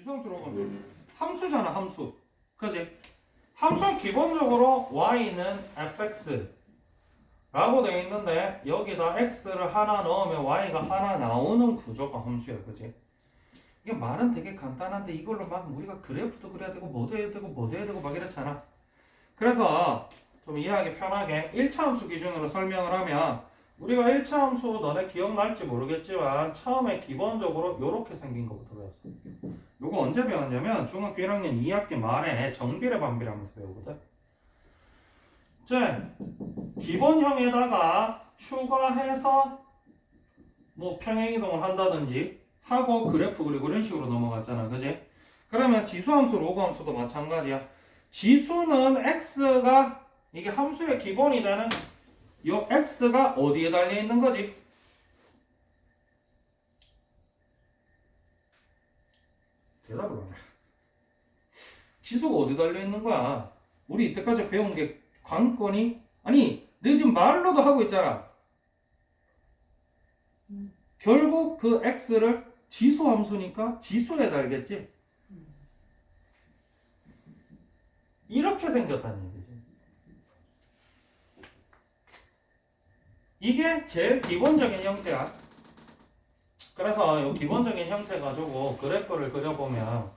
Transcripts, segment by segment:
지수함수로 함수. 함수잖아, 함수. 그지? 함수는 기본적으로 y는 fx 라고 되어 있는데 여기다 x를 하나 넣으면 y가 하나 나오는 구조가 함수야. 그지? 이게 말은 되게 간단한데 이걸로 막 우리가 그래프도 그려야 되고 뭐도 해야 되고 뭐도 해야 되고 막 이렇잖아. 그래서 좀 이해하기 편하게 1차 함수 기준으로 설명을 하면 우리가 1차 함수 너네 기억날지 모르겠지만 처음에 기본적으로 이렇게 생긴 것부터 배웠어. 요거 언제 배웠냐면 중학교 1학년 2학기 말에 정비례 반비례하면서 배우거든. 자, 기본형에다가 추가해서 뭐 평행이동을 한다든지 하고 그래프 그리고 이런 식으로 넘어갔잖아. 그지? 그러면 지수함수, 로그함수도 마찬가지야. 지수는 x가 이게 함수의 기본이 되는 요 x가 어디에 달려 있는 거지? 대답을 안 해. 지수가 어디 달려 있는 거야? 우리 이때까지 배운 게 관건이 아니, 너 지금 말로도 하고 있잖아. 결국 그 x를 지수 함수니까 지수에 달겠지. 이렇게 생겼다는 얘기지. 이게 제일 기본적인 형태야. 그래서 이 기본적인 형태 가지고 그래프를 그려보면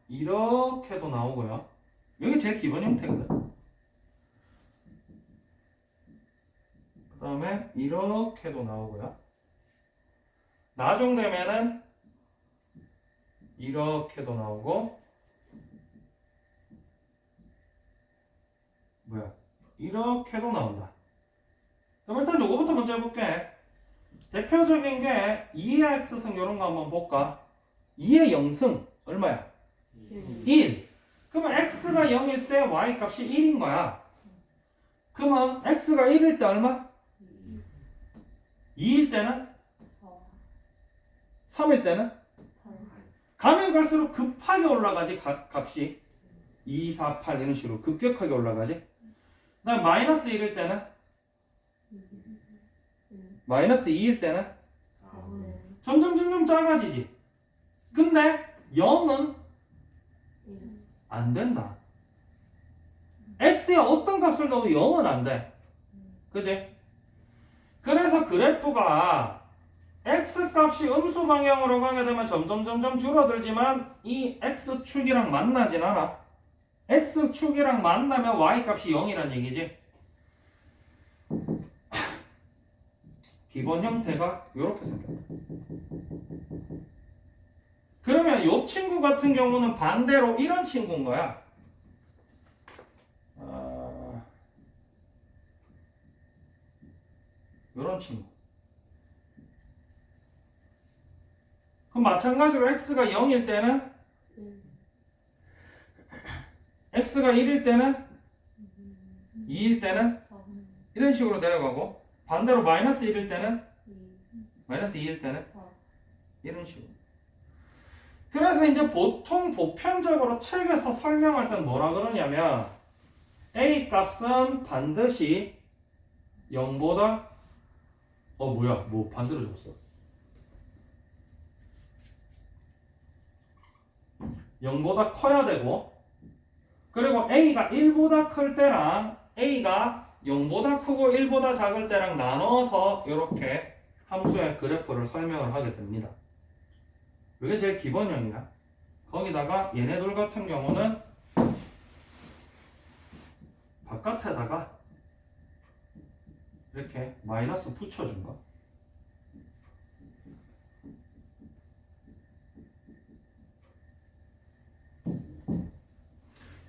이렇게도 나오고요. 여기 제일 기본 형태거든. 그 다음에 이렇게도 나오고요. 나중되면은 이렇게도 나오고 뭐야? 이렇게도 나온다. 그럼 일단 요거부터 먼저 해볼게. 대표적인 게 2의 x승 이런 거 한번 볼까? 2의 0승 얼마야? 1. 그러면 x가 0일 때 y 값이 1인 거야. 그러면 x가 1일 때 얼마? 2일 때는? 3일 때는? 가면 갈수록 급하게 올라가지 값이 2, 4, 8 이런 식으로 급격하게 올라가지. 그 다음 마이너스 1일 때는? 마이너스 2일 때는? 점점 작아지지. 근데 0은 안 된다. x에 어떤 값을 넣어도 0은 안 돼. 그지? 그래서 그래프가 x 값이 음수 방향으로 가게 되면 점점 줄어들지만 이 x축이랑 만나진 않아. x축이랑 만나면 y 값이 0이란 얘기지. 기본 형태가 이렇게 생겼다. 그러면 이 친구 같은 경우는 반대로 이런 친구인 거야. 이런 친구. 그럼 마찬가지로 x가 0일 때는 x가 1일 때는 2일 때는 이런 식으로 내려가고 반대로 마이너스 1일 때는 마이너스 2일 때는 이런 식으로. 그래서 이제 보통 보편적으로 책에서 설명할 때 뭐라 그러냐면 a 값은 반드시 0보다 뭐야 뭐 반대로 적었어. 0보다 커야 되고 그리고 a가 1보다 클 때랑 a가 0보다 크고 1보다 작을 때랑 나눠서 이렇게 함수의 그래프를 설명을 하게 됩니다. 이게 제일 기본형이야. 거기다가 얘네들 같은 경우는 바깥에다가 이렇게 마이너스 붙여준 거.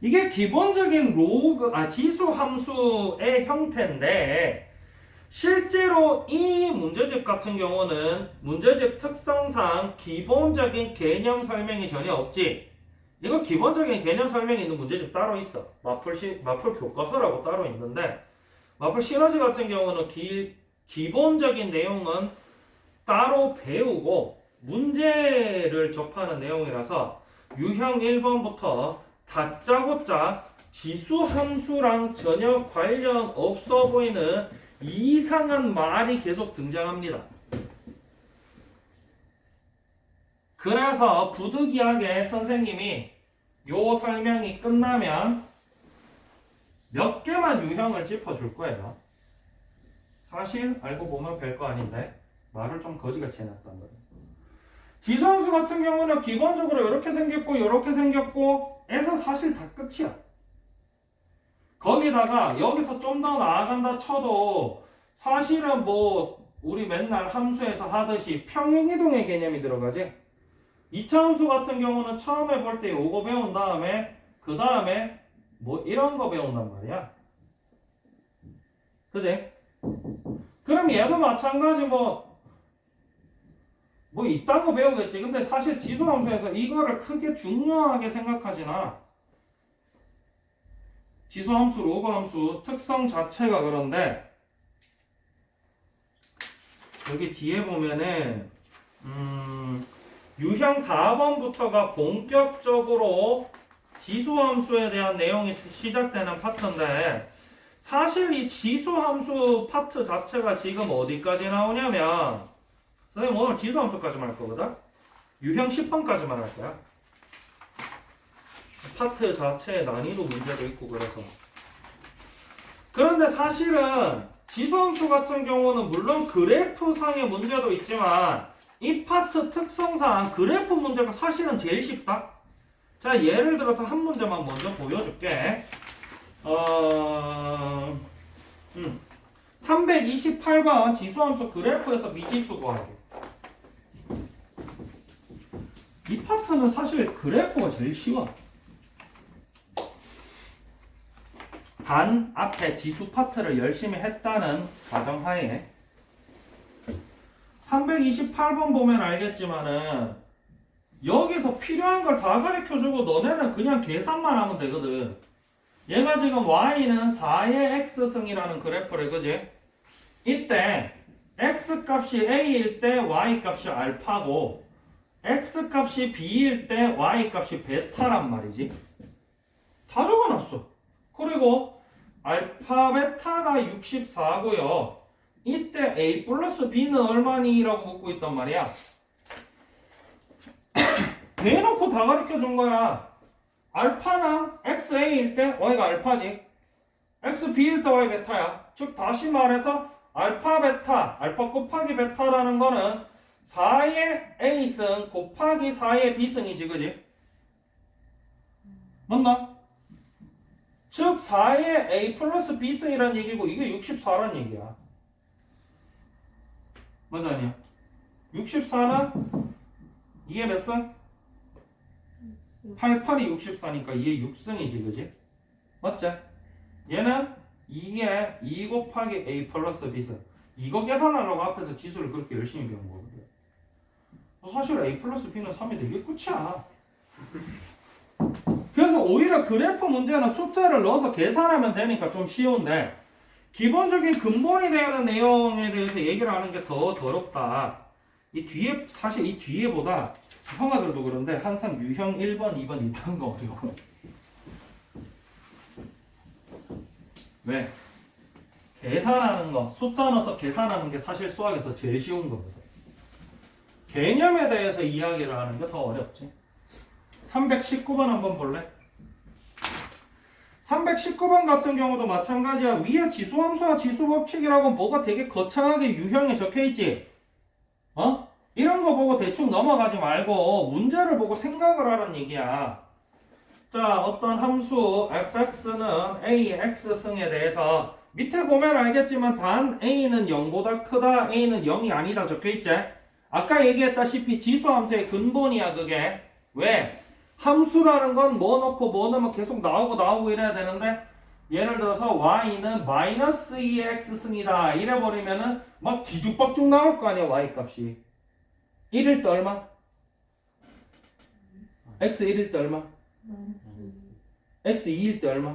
이게 기본적인 지수 함수의 형태인데 실제로 이 문제집 같은 경우는 문제집 특성상 기본적인 개념 설명이 전혀 없지. 이거 기본적인 개념 설명이 있는 문제집 따로 있어. 마플 교과서라고 따로 있는데 마플 시너지 같은 경우는 기본적인 내용은 따로 배우고 문제를 접하는 내용이라서 유형 1번부터 다짜고짜 지수 함수랑 전혀 관련 없어 보이는 이상한 말이 계속 등장합니다. 그래서 부득이하게 선생님이 요 설명이 끝나면 몇 개만 유형을 짚어줄 거예요. 사실 알고 보면 별거 아닌데 말을 좀 거지같이 해놨단 말이에요. 지수함수 같은 경우는 기본적으로 이렇게 생겼고 이렇게 생겼고 에서 사실 다 끝이야. 거기다가 여기서 좀 더 나아간다 쳐도 사실은 뭐 우리 맨날 함수에서 하듯이 평행이동의 개념이 들어가지. 2차 함수 같은 경우는 처음에 볼 때 요거 배운 다음에 그 다음에 뭐 이런 거 배운단 말이야. 그지? 그럼 얘도 마찬가지 뭐 이딴 거 배우겠지. 근데 사실 지수함수에서 이거를 크게 중요하게 생각하진 않아. 지수함수, 로그함수 특성 자체가 그런데 여기 뒤에 보면은 유형 4번부터가 본격적으로 지수함수에 대한 내용이 시작되는 파트인데 사실 이 지수함수 파트 자체가 지금 어디까지 나오냐면 선생님 오늘 지수함수까지만 할 거거든? 유형 10번까지만 할 거야. 파트 자체에 난이도 문제도 있고 그래서. 그런데 사실은 지수함수 같은 경우는 물론 그래프상의 문제도 있지만 이 파트 특성상 그래프 문제가 사실은 제일 쉽다. 자, 예를 들어서 한 문제만 먼저 보여줄게. 328번 지수함수 그래프에서 미지수 구하기. 이 파트는 사실 그래프가 제일 쉬워. 단 앞에 지수 파트를 열심히 했다는 가정하에 328번 보면 알겠지만은 여기서 필요한 걸 다 가르쳐주고 너네는 그냥 계산만 하면 되거든. 얘가 지금 y는 4의 x승이라는 그래프래, 그지? 이때 x 값이 a일 때 y 값이 알파고 x 값이 b일 때 y 값이 베타란 말이지. 다 적어놨어. 그리고 알파 베타가 64고요. 이때 a 플러스 b는 얼마니? 라고 묻고 있단 말이야. 대놓고 다 가르쳐 준 거야. 알파는 xa일 때 y가 알파지. xb일 때 y 베타야. 즉 다시 말해서 알파 베타, 알파 곱하기 베타라는 거는 4의 a승 곱하기 4의 b승이지, 그지? 맞나? 즉 4의 a 플러스 b승이란 얘기고 이게 64란 얘기야. 맞아 아니야? 64는 이게 몇 승? 88이 64니까 이게 6승이지, 그지? 맞지? 얘는 이게 2 곱하기 a 플러스 b승. 이거 계산하려고 앞에서 지수를 그렇게 열심히 배운 거거든. 사실 a 플러스 b는 3이 되게 끝이야. 그래서 오히려 그래프 문제는 숫자를 넣어서 계산하면 되니까 좀 쉬운데 기본적인 근본이 되는 내용에 대해서 얘기를 하는 게 더 더럽다. 이 뒤에 사실 이 뒤에보다 형아들도 그런데 항상 유형 1번, 2번 있던 거 어려워. 왜? 계산하는 거, 숫자 넣어서 계산하는 게 사실 수학에서 제일 쉬운 거거든. 개념에 대해서 이야기를 하는 게 더 어렵지. 319번 한번 볼래? 319번 같은 경우도 마찬가지야. 위에 지수함수와 지수법칙이라고 뭐가 되게 거창하게 유형에 적혀있지? 이런 거 보고 대충 넘어가지 말고 문제를 보고 생각을 하라는 얘기야. 자, 어떤 함수 fx는 a, x승에 대해서 밑에 보면 알겠지만 단 a는 0보다 크다, a는 0이 아니다 적혀있지? 아까 얘기했다시피 지수함수의 근본이야 그게. 왜? 함수라는 건 뭐 넣고 뭐 넣으면 계속 나오고 이래야 되는데 예를 들어서 y는 마이너스 2의 x승이다 이래버리면은 막 뒤죽박죽 나올 거 아니야 y 값이. 1일 때 얼마? x 1일 때 얼마? x 2일 때 얼마?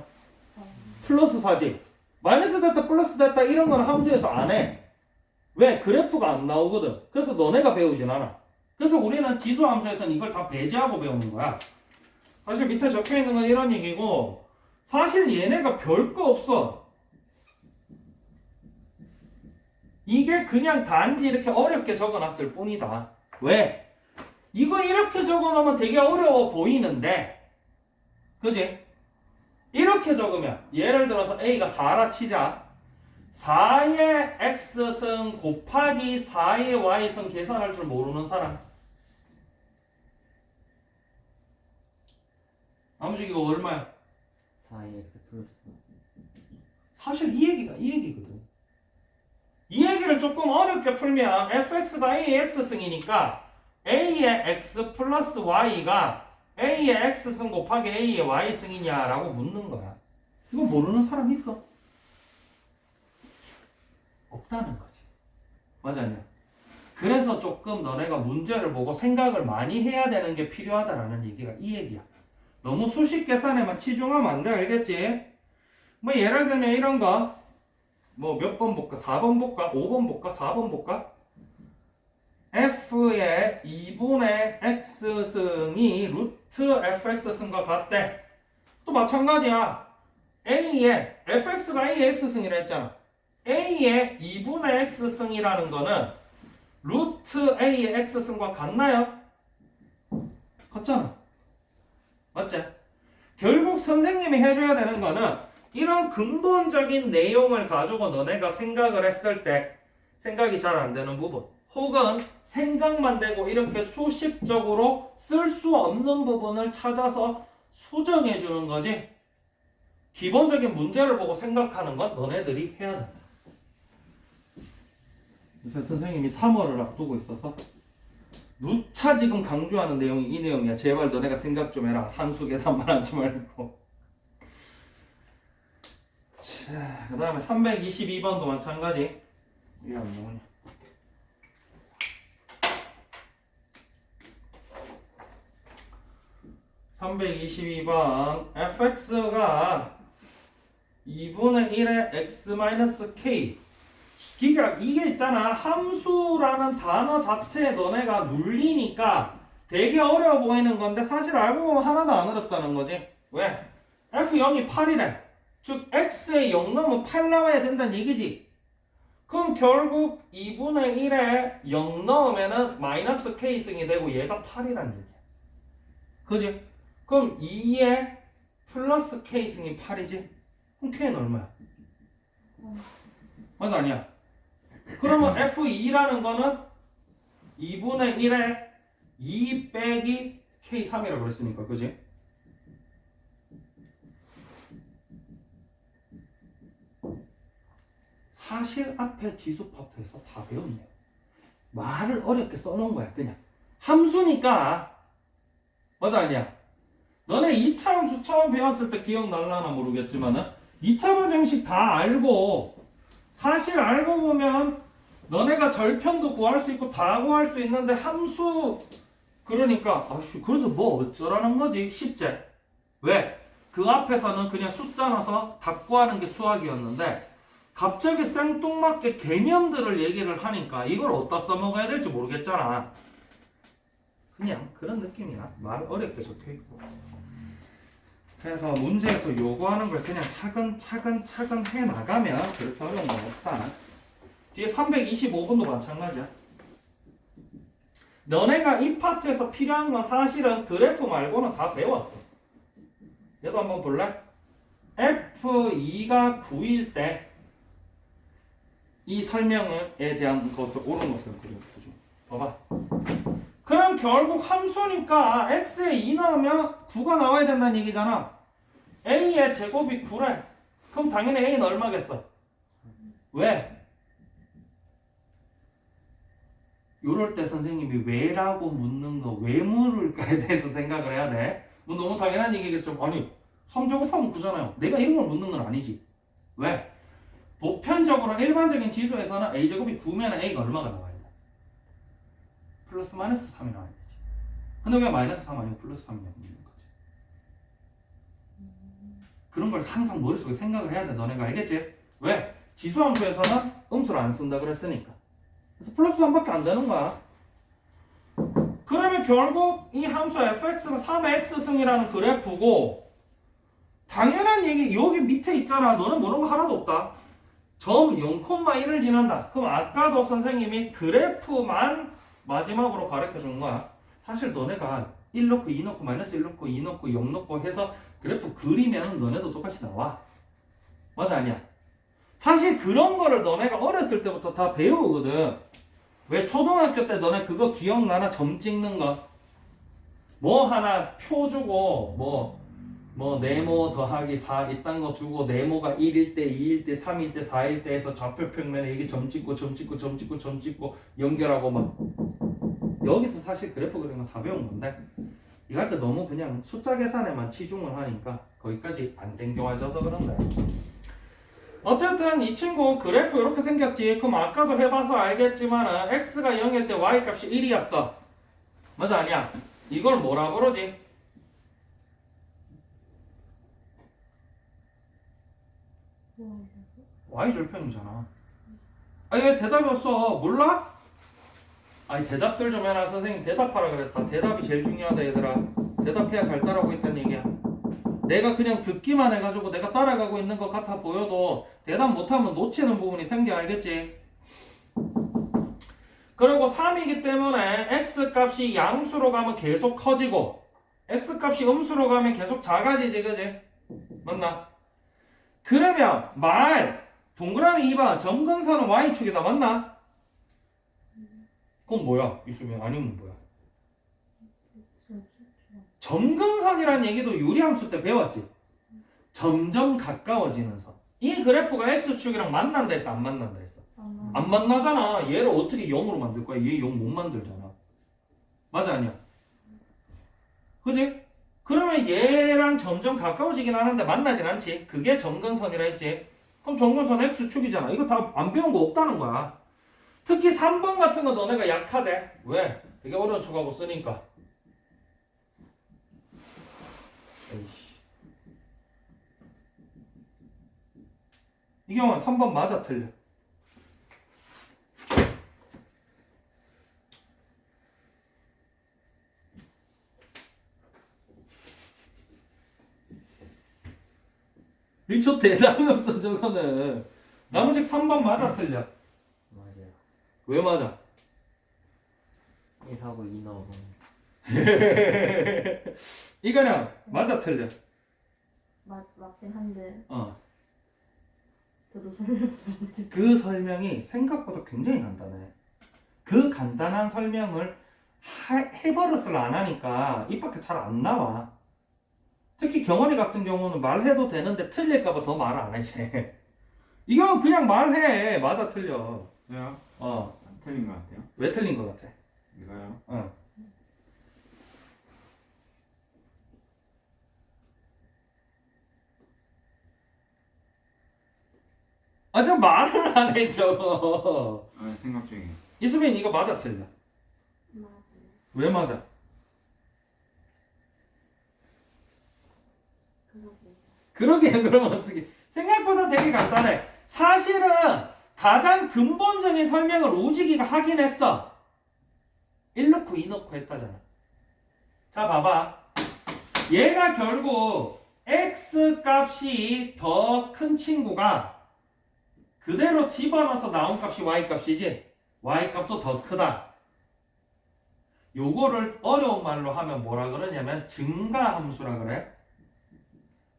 플러스 4지. 마이너스 됐다 플러스 됐다 이런 거는 함수에서 안 해. 왜? 그래프가 안 나오거든. 그래서 너네가 배우진 않아. 그래서 우리는 지수 함수에서는 이걸 다 배제하고 배우는 거야. 사실 밑에 적혀있는 건 이런 얘기고 사실 얘네가 별거 없어. 이게 그냥 단지 이렇게 어렵게 적어놨을 뿐이다. 왜? 이거 이렇게 적어놓으면 되게 어려워 보이는데, 그지? 이렇게 적으면 예를 들어서 a가 4라 치자. 4의 x승 곱하기 4의 y승 계산할 줄 모르는 사람. 아무튼 이거 얼마야? 4x 플러스 사실 이 얘기거든. 이 얘기를 조금 어렵게 풀면 fx가 a의 x승이니까 a의 x 플러스 y가 a의 x승 곱하기 a의 y승이냐라고 묻는 거야. 이거 모르는 사람 있어? 없다는 거지. 맞아요. 그래서 조금 너네가 문제를 보고 생각을 많이 해야 되는 게 필요하다라는 얘기가 이 얘기야. 너무 수식 계산에만 치중하면 안 돼. 알겠지? 뭐 예를 들면 이런 거 뭐 몇 번 볼까? 4번 볼까? 5번 볼까? 4번 볼까? f의 2분의 x승이 루트 fx승과 같대. 또 마찬가지야. a의 fx가 a의 x승이라 했잖아. a의 2분의 x승이라는 거는 루트 a의 x승과 같나요? 같잖아. 맞지? 결국 선생님이 해줘야 되는 거는 이런 근본적인 내용을 가지고 너네가 생각을 했을 때 생각이 잘 안 되는 부분, 혹은 생각만 되고 이렇게 수식적으로 쓸 수 없는 부분을 찾아서 수정해 주는 거지. 기본적인 문제를 보고 생각하는 건 너네들이 해야 된다. 요새 선생님이 3월을 앞두고 있어서 누차 지금 강조하는 내용이 이 내용이야. 제발 너네가 생각 좀 해라. 산수 계산만 하지 말고. 자, 그 다음에 322번도 마찬가지. 이게 안 나오냐. (322번) fx가 2분의 1의 x-k. 그러니까 이게 있잖아. 함수라는 단어 자체에 너네가 눌리니까 되게 어려워 보이는 건데 사실 알고 보면 하나도 안 어렵다는 거지. 왜? f0이 8이래. 즉 x에 0 넣으면 8 나와야 된다는 얘기지. 그럼 결국 2분의 1에 0 넣으면은 마이너스 k승이 되고 얘가 8이란 얘기야. 그지? 그럼 2에 플러스 k승이 8이지? 그럼 k는 얼마야? 맞아 아니야? 그러면 f2라는 거는 2분의 1에 2 빼기 k3이라고 그랬으니까, 그지? 사실 앞에 지수 파트에서 다 배웠네요. 말을 어렵게 써놓은 거야. 그냥 함수니까. 맞아 아니야? 너네 2차 함수 처음 배웠을 때 기억날라나 모르겠지만은 2차 방정식 다 알고, 사실 알고 보면 너네가 절편도 구할 수 있고 다 구할 수 있는데 함수, 그러니까 아씨 그래서 뭐 어쩌라는 거지. 쉽지? 왜? 그 앞에서는 그냥 숫자 넣어서 답 구하는 게 수학이었는데 갑자기 생뚱맞게 개념들을 얘기를 하니까 이걸 어디다 써먹어야 될지 모르겠잖아. 그냥 그런 느낌이야. 말 어렵게 적혀있고. 그래서 문제에서 요구하는 걸 그냥 차근차근 해나가면 그렇게 어려운 건 없다. 뒤에 325번도 마찬가지야. 너네가 이 파트에서 필요한 건 사실은 그래프 말고는 다 배웠어. 얘도 한번 볼래? F2가 9일 때 이 설명에 대한 것을 옳은 것을 그려주죠. 봐봐. 그럼 결국 함수니까 x에 2 넣으면 9가 나와야 된다는 얘기잖아. a의 제곱이 9래. 그럼 당연히 a는 얼마겠어? 왜? 요럴 때 선생님이 왜라고 묻는 거, 왜 물을까에 대해서 생각을 해야 돼. 뭐 너무 당연한 얘기겠죠. 아니 3제곱하면 9잖아요. 내가 이런 걸 묻는 건 아니지. 왜? 보편적으로 일반적인 지수에서는 a제곱이 9면 a가 얼마가 나와야 돼? 플러스 마이너스 3이 나와야 되지. 근데 왜 마이너스 3 아니고 플러스 3이 나오는 거지? 그런 걸 항상 머릿속에 생각을 해야 돼. 너네가 알겠지? 왜? 지수함수에서는 음수를 안 쓴다 그랬으니까. 그래서 플러스 3밖에 안 되는 거야. 그러면 결국 이 함수 fx가 3의 x승이라는 그래프고, 당연한 얘기 여기 밑에 있잖아. 너는 모르는 거 하나도 없다. 점 0,1을 지난다. 그럼 아까도 선생님이 그래프만 마지막으로 가르쳐 준 거야. 사실 너네가 1 넣고 2 넣고 마이너스 1 넣고 2 넣고 0 넣고 해서 그래프 그리면 너네도 똑같이 나와. 맞아 아니야? 사실 그런 거를 너네가 어렸을 때부터 다 배우거든. 왜 초등학교 때 너네 그거 기억나나? 점 찍는 거. 뭐 하나 표 주고 뭐 네모 더하기 4 이딴 거 주고 네모가 1일 때 2일 때 3일 때 4일 때 해서 좌표 평면에 이게 점 찍고 점 찍고 점 찍고 점 찍고 연결하고 막 여기서 사실 그래프 그리는 거 다 배운 건데 이거 할 때 너무 그냥 숫자 계산에만 치중을 하니까 거기까지 안 땡겨와져서 그런 거야. 어쨌든 이 친구 그래프 이렇게 생겼지. 그럼 아까도 해봐서 알겠지만 x가 0일 때 y 값이 1이었어. 맞아 아니야? 이걸 뭐라 그러지? y절편이잖아. 아니 왜 대답이 없어? 몰라? 아니 대답들 좀 해라. 선생님 대답하라 그랬다. 대답이 제일 중요하다 얘들아. 대답해야 잘 따라오고 있다는 얘기야. 내가 그냥 듣기만 해가지고 내가 따라가고 있는 것 같아 보여도 대답 못하면 놓치는 부분이 생겨. 알겠지? 그리고 3이기 때문에 x값이 양수로 가면 계속 커지고 x값이 음수로 가면 계속 작아지지. 그지? 맞나? 그러면 동그라미 2번 점근선은 y축이다. 맞나? 그건 뭐야? 있으면 아니면 뭐야? 점근선이라는 얘기도 유리함수 때 배웠지? 점점 가까워지는 선. 이 그래프가 x축이랑 만난다 했어? 안 만난다 했어? 안 만나잖아. 얘를 어떻게 0으로 만들 거야? 얘 0 못 만들잖아. 맞아 아니야? 그지? 그러면 얘랑 점점 가까워지긴 하는데 만나진 않지. 그게 점근선이라 했지. 그럼 점근선 x축이잖아. 이거 다 안 배운 거 없다는 거야. 특히 3번 같은 거 너네가 약하지? 왜? 되게 어려운 척하고 쓰니까. 에이씨. 이 경우는 3번 맞아 틀려? 리초 대답이 없어 저거는. 나머지 3번 맞아 틀려? 맞아요. 왜 맞아? 1하고 2 넣어보면 이거는 맞아 틀려? 맞긴 한데 저도 그 설명이 생각보다 굉장히 간단해. 그 간단한 설명을 해버릇을 안 하니까 입 밖에 잘 안 나와. 특히 경원이 같은 경우는 말해도 되는데 틀릴까봐 더 말을 안 하지. 이 경우 그냥 말해. 맞아 틀려. 왜요? 어. 안 틀린 것 같아요. 왜 틀린 것 같아? 이거요? 저 말을 안 해, 저거. 아, 생각 중이에요. 이수빈 이거 맞아 틀려? 맞아요. 왜 맞아? 그러게. 그러면 어떻게? 생각보다 되게 간단해. 사실은 가장 근본적인 설명을 우지기가 하긴 했어. 1 넣고 2 넣고 했다잖아. 자 봐봐. 얘가 결국 x 값이 더 큰 친구가 그대로 집어넣어서 나온 값이 y 값이지. y 값도 더 크다. 요거를 어려운 말로 하면 뭐라 그러냐면 증가함수라 그래.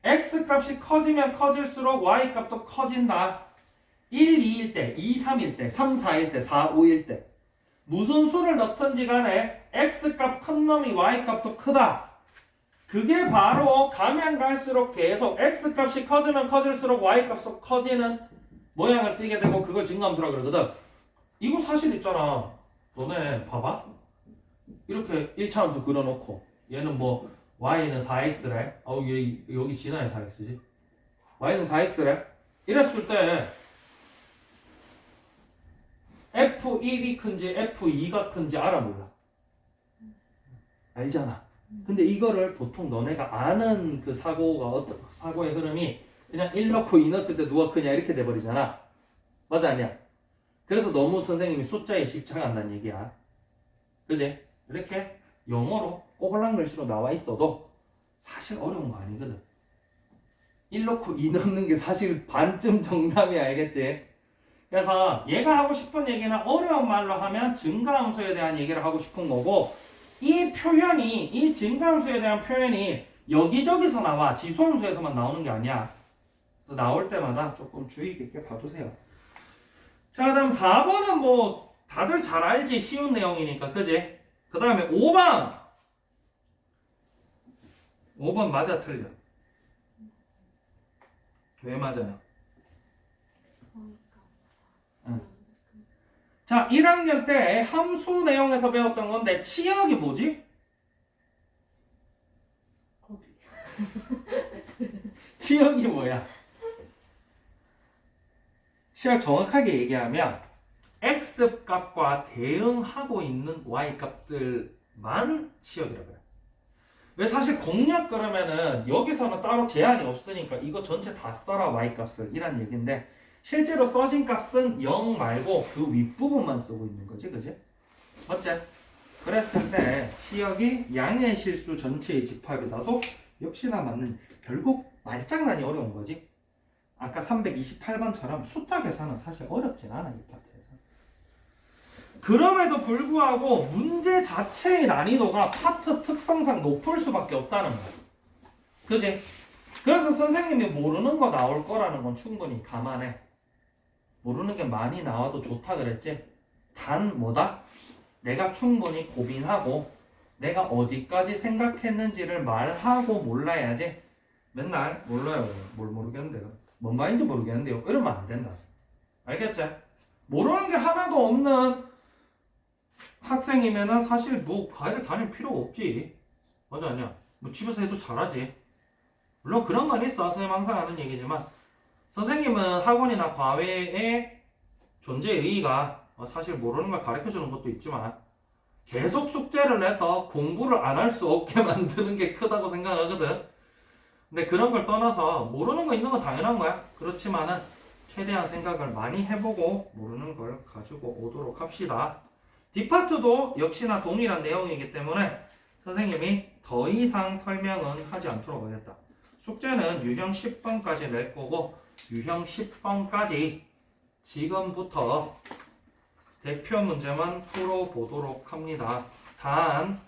x 값이 커지면 커질수록 y 값도 커진다. 1, 2일 때, 2, 3일 때, 3, 4일 때, 4, 5일 때 무슨 수를 넣든지 간에 x 값 큰 놈이 y 값도 크다. 그게 바로 가면 갈수록 계속 x 값이 커지면 커질수록 y 값도 커지는 모양을 띠게 되고 그걸 증가함수라 그러거든. 이거 사실 있잖아. 너네 봐봐. 이렇게 1차 함수 그려놓고 얘는 뭐 y는 4x래. 여기 진화에 4x지. y는 4x래. 이랬을 때 F1이 큰지 F2가 큰지 알아 몰라? 알잖아. 근데 이거를 보통 너네가 아는 그 사고의 흐름이 그냥 1 넣고 2 넣었을 때 누가 크냐 이렇게 돼버리잖아. 맞아 아니야? 그래서 너무 선생님이 숫자에 집착한다는 얘기야. 그지? 이렇게 영어로 꼬불랑 글씨로 나와 있어도 사실 어려운 거 아니거든. 1 넣고 2 넣는 게 사실 반쯤 정답이야. 알겠지? 그래서 얘가 하고 싶은 얘기는 어려운 말로 하면 증가함수에 대한 얘기를 하고 싶은 거고 이 표현이 이 증가함수에 대한 표현이 여기저기서 나와 지수함수에서만 나오는 게 아니야. 나올 때마다 조금 주의 깊게 봐주세요. 자, 그다음 4번은 뭐 다들 잘 알지, 쉬운 내용이니까, 그지? 그 다음에 5번 맞아 틀려? 왜 맞아요? 자, 1학년 때 함수 내용에서 배웠던 건데 치역이 뭐지? 치역이 뭐야? 치역 정확하게 얘기하면 x값과 대응하고 있는 y값들만 치역이라고 해요. 왜 사실 공략 그러면은 여기서는 따로 제한이 없으니까 이거 전체 다 써라 y값을 이란 얘기인데 실제로 써진 값은 0 말고 그 윗부분만 쓰고 있는 거지, 그지? 맞지? 그랬을 때 치역이 양의 실수 전체의 집합이라도 역시나 맞는, 결국 말장난이 어려운 거지. 아까 328번처럼 숫자 계산은 사실 어렵진 않아, 이 파트에서. 그럼에도 불구하고 문제 자체의 난이도가 파트 특성상 높을 수밖에 없다는 거야. 그지? 그래서 선생님이 모르는 거 나올 거라는 건 충분히 감안해. 모르는 게 많이 나와도 좋다 그랬지? 단 뭐다? 내가 충분히 고민하고 내가 어디까지 생각했는지를 말하고 몰라야지. 맨날 몰라요. 뭘 모르겠는데요. 뭔 말인지 모르겠는데요. 이러면 안 된다. 알겠지? 모르는 게 하나도 없는 학생이면은 사실 뭐 과외를 다닐 필요가 없지. 맞아, 아니야? 뭐 집에서 해도 잘하지. 물론 그런 건 있어. 선생님 항상 하는 얘기지만 선생님은 학원이나 과외의 존재의 의의가 사실 모르는 걸 가르쳐주는 것도 있지만 계속 숙제를 내서 공부를 안 할 수 없게 만드는 게 크다고 생각하거든. 근데 그런 걸 떠나서 모르는 거 있는 건 당연한 거야. 그렇지만은 최대한 생각을 많이 해보고 모르는 걸 가지고 오도록 합시다. 뒷파트도 역시나 동일한 내용이기 때문에 선생님이 더 이상 설명은 하지 않도록 하겠다. 숙제는 유형 10번까지 낼 거고 유형 10번까지 지금부터 대표 문제만 풀어보도록 합니다. 단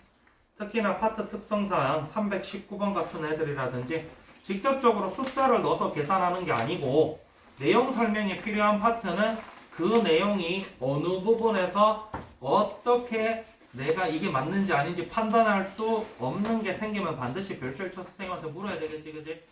특히나 파트 특성상 319번 같은 애들이라든지 직접적으로 숫자를 넣어서 계산하는 게 아니고 내용 설명이 필요한 파트는 그 내용이 어느 부분에서 어떻게 내가 이게 맞는지 아닌지 판단할 수 없는 게 생기면 반드시 별표를 쳐서 선생님한테 물어야 되겠지, 그지?